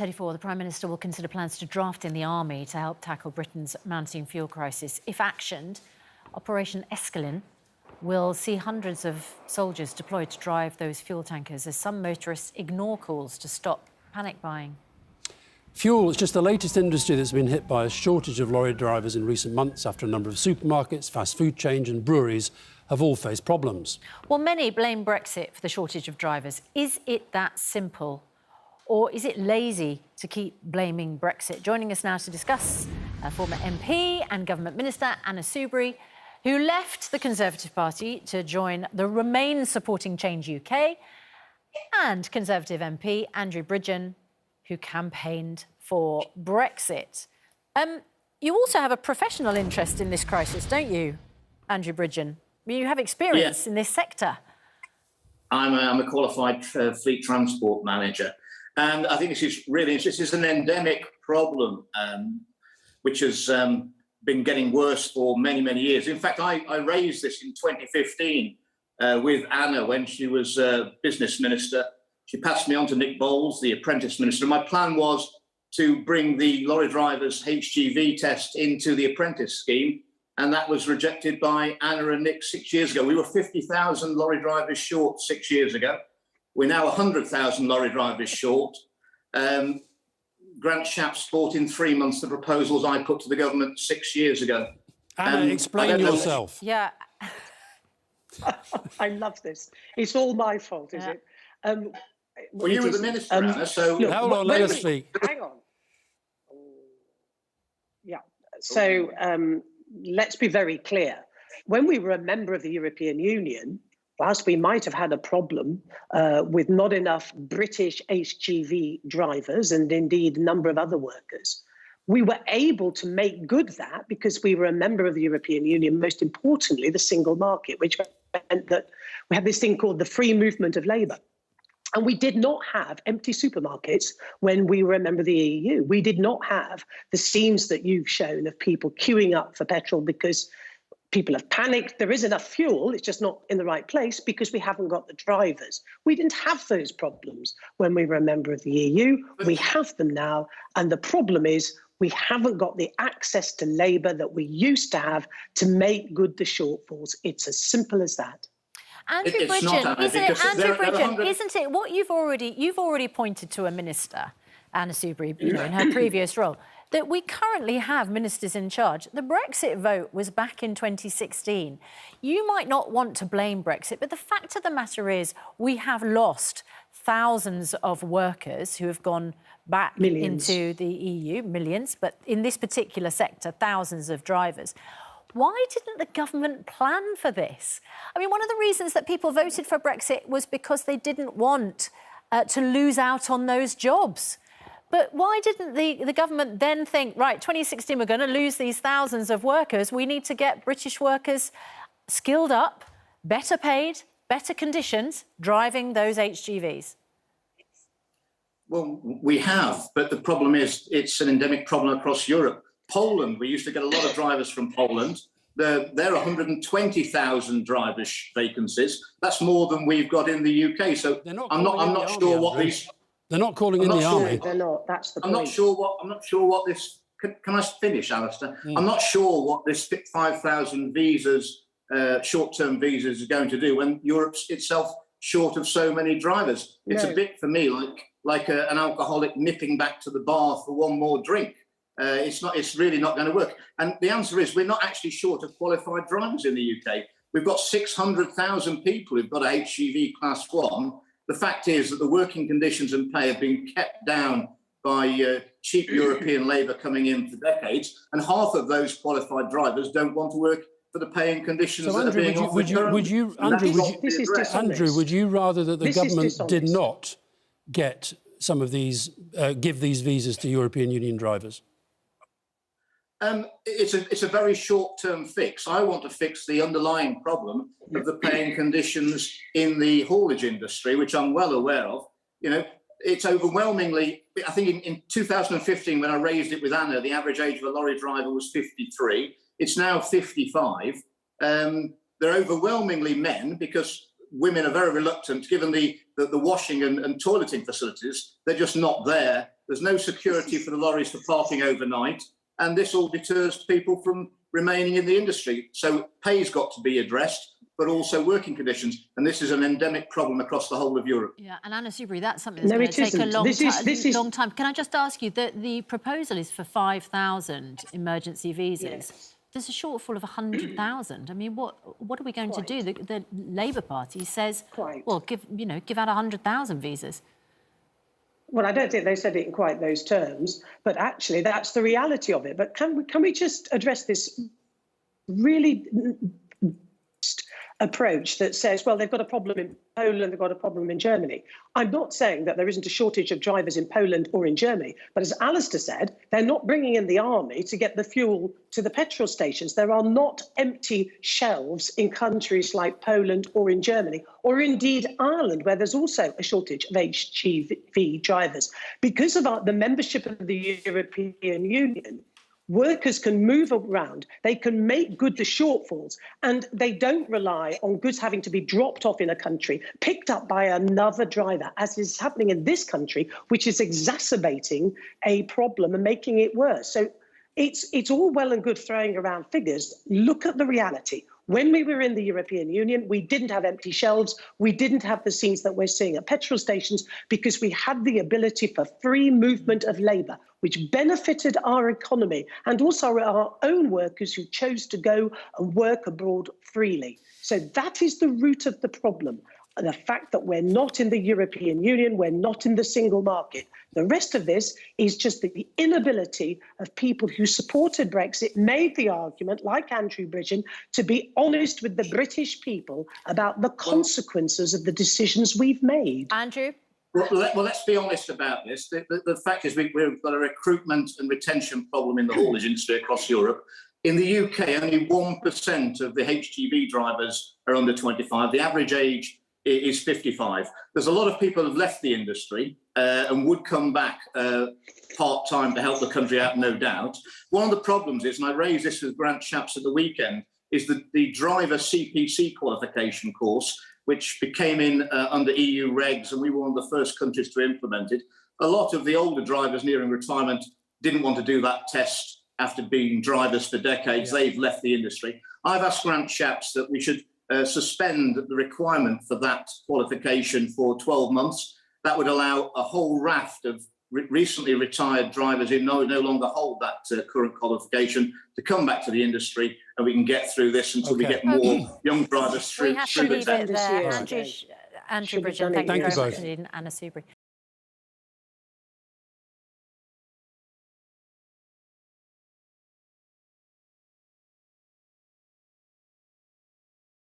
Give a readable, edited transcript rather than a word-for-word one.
8:34, the Prime Minister will consider plans to draft in the army to help tackle Britain's mounting fuel crisis. If actioned, Operation Escalin will see hundreds of soldiers deployed to drive those fuel tankers as some motorists ignore calls to stop panic buying. Fuel is just the latest industry that's been hit by a shortage of lorry drivers in recent months after a number of supermarkets, fast food chains and breweries have all faced problems. Well, many blame Brexit for the shortage of drivers. Is it that simple? Or is it lazy to keep blaming Brexit? Joining us now to discuss, former MP and Government Minister Anna Soubry, who left the Conservative Party to join the Remain Supporting Change UK, and Conservative MP Andrew Bridgen, who campaigned for Brexit. You also have a professional interest in this crisis, don't you, Andrew Bridgen? You have experience in this sector. I'm a qualified fleet transport manager. And I think this is really interesting. This is an endemic problem, which has been getting worse for many, many years. In fact, I raised this in 2015 with Anna when she was business minister. She passed me on to Nick Bowles, the apprentice minister. My plan was to bring the lorry drivers' HGV test into the apprentice scheme, and that was rejected by Anna and Nick 6 years ago. We were 50,000 lorry drivers short 6 years ago. We're now 100,000 lorry drivers short. Grant Shapps brought in 3 months the proposals I put to the government 6 years ago. Anna, explain yourself. Yeah. I love this. It's all my fault, is it? Well, you were the minister, Anna, so... Look, hold on, let us speak. Hang on. Yeah, so let's be very clear. When we were a member of the European Union, whilst we might have had a problem with not enough British HGV drivers and indeed a number of other workers, we were able to make good that because we were a member of the European Union, most importantly, the single market, which meant that we had this thing called the free movement of labour. And we did not have empty supermarkets when we were a member of the EU. We did not have the scenes that you've shown of people queuing up for petrol because people have panicked. There is enough fuel, it's just not in the right place because we haven't got the drivers. We didn't have those problems when we were a member of the EU. We have them now. And the problem is we haven't got the access to labour that we used to have to make good the shortfalls. It's as simple as that. Andrew Bridgen, isn't it what you've already pointed to a minister, Anna Soubry, in her previous role, that we currently have ministers in charge. The Brexit vote was back in 2016. You might not want to blame Brexit, but the fact of the matter is we have lost thousands of workers who have gone back into the EU, millions, but in this particular sector, thousands of drivers. Why didn't the government plan for this? I mean, one of the reasons that people voted for Brexit was because they didn't want to lose out on those jobs. But why didn't the government then think, right, 2016, we're going to lose these thousands of workers. We need to get British workers skilled up, better paid, better conditions, driving those HGVs? Well, we have, but the problem is it's an endemic problem across Europe. Poland, we used to get a lot of drivers from Poland. There are 120,000 drivers vacancies. That's more than we've got in the UK. So I'm not sure what these. They're not calling in the army. They're not. That's the point. I'm not sure what this. Can I finish, Alistair? I'm not sure what this 5,000 visas, short-term visas, is going to do when Europe's itself short of so many drivers. It's a bit for me like an alcoholic nipping back to the bar for one more drink. It's really not going to work. And the answer is we're not actually short of qualified drivers in the UK. We've got 600,000 people who've got a HGV Class 1. The fact is that the working conditions and pay have been kept down by cheap European labour coming in for decades, and half of those qualified drivers don't want to work for the pay and conditions that are being offered. Andrew, would you rather that the government did not get some of these, give these visas to European Union drivers? It's a very short-term fix. I want to fix the underlying problem of the paying conditions in the haulage industry, which I'm well aware of. You know, it's overwhelmingly, I think in 2015, when I raised it with Anna, the average age of a lorry driver was 53. It's now 55. They're overwhelmingly men because women are very reluctant, given the washing and toileting facilities. They're just not there There's no security for the lorries for parking overnight. And this all deters people from remaining in the industry. So pay's got to be addressed, but also working conditions. And this is an endemic problem across the whole of Europe. Yeah, and Anna Soubry, that's something that's going to take a long time. Can I just ask you that the proposal is for 5,000 emergency visas? Yes. There's a shortfall of 100,000. I mean, what are we going to do? The Labour Party says, well, give out 100,000 visas. Well, I don't think they said it in quite those terms, but actually that's the reality of it. But can we just address this really approach that says, well, they've got a problem in Poland, they've got a problem in Germany. I'm not saying that there isn't a shortage of drivers in Poland or in Germany, but as Alistair said, they're not bringing in the army to get the fuel to the petrol stations. There are not empty shelves in countries like Poland or in Germany, or indeed Ireland, where there's also a shortage of HGV drivers. Because of the membership of the European Union, workers can move around, they can make good the shortfalls, and they don't rely on goods having to be dropped off in a country, picked up by another driver, as is happening in this country, which is exacerbating a problem and making it worse. So it's all well and good throwing around figures. Look at the reality. When we were in the European Union, we didn't have empty shelves. We didn't have the scenes that we're seeing at petrol stations because we had the ability for free movement of labour, which benefited our economy and also our own workers who chose to go and work abroad freely. So that is the root of the problem. The fact that we're not in the European Union, we're not in the single market. The rest of this is just the inability of people who supported Brexit, made the argument, like Andrew Bridgen, to be honest with the British people about the consequences of the decisions we've made. Andrew? Well, let's be honest about this. The fact is we've got a recruitment and retention problem in the haulage industry across Europe. In the UK, only 1% of the HGV drivers are under 25. The average age is 55. There's a lot of people who have left the industry and would come back part-time to help the country out, no doubt. One of the problems is, and I raised this with Grant Shapps at the weekend, is the driver CPC qualification course, which came in under EU regs, and we were one of the first countries to implement it. A lot of the older drivers nearing retirement didn't want to do that test after being drivers for decades. Yeah. They've left the industry. I've asked Grant Shapps that we should suspend the requirement for that qualification for 12 months. That would allow a whole raft of recently retired drivers who no longer hold that current qualification to come back to the industry, and we can get through this until we get more young drivers through. We have to leave it there. Andrew Bridgen, thank you very much indeed, and Anna Soubry.